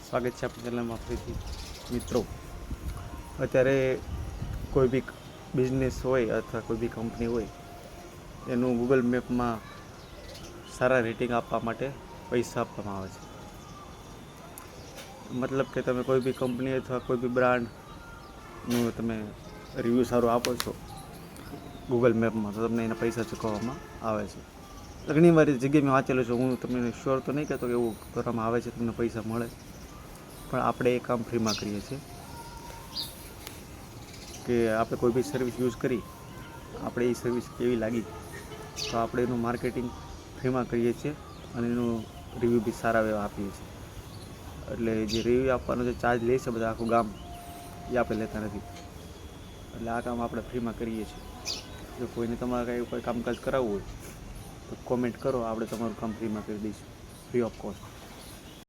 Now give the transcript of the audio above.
સ્વાગત છે આપણી ચેનલમાં ફરીથી મિત્રો। અત્યારે કોઈ બી બિઝનેસ હોય અથવા કોઈ બી કંપની હોય એનું ગૂગલ મેપમાં સારા રેટિંગ આપવા માટે પૈસા આપવામાં આવે છે। મતલબ કે તમે કોઈ બી કંપની અથવા કોઈ બી બ્રાન્ડનું તમે રિવ્યૂ સારું આપો છો ગૂગલ મેપમાં તો તમને એના પૈસા ચૂકવવામાં આવે છે। ઘણી વાર જગ્યાએ મેં વાંચેલું છે, હું તમને શ્યોર તો નહીં કહેતો કે એવું કરવામાં આવે છે તમને પૈસા મળે, પણ આપણે એ કામ ફ્રીમાં કરીએ છીએ કે આપણે કોઈ બી સર્વિસ યુઝ કરી, આપણે એ સર્વિસ કેવી લાગી તો આપણે એનું માર્કેટિંગ ફ્રીમાં કરીએ છીએ અને એનું રિવ્યૂ બી સારા એવા આપીએ છીએ। એટલે જે રિવ્યૂ આપવાનો જે ચાર્જ લે છે બધા આખું ગામ, એ આપણે લેતા નથી। એટલે આ કામ આપણે ફ્રીમાં કરીએ છીએ। જો કોઈને તમારે કાંઈ કોઈ કામકાજ કરાવવું હોય તો કોમેન્ટ કરો, આપણે તમારું કામ ફ્રીમાં કરી દઈશું, ફ્રી ઓફ કોસ્ટ।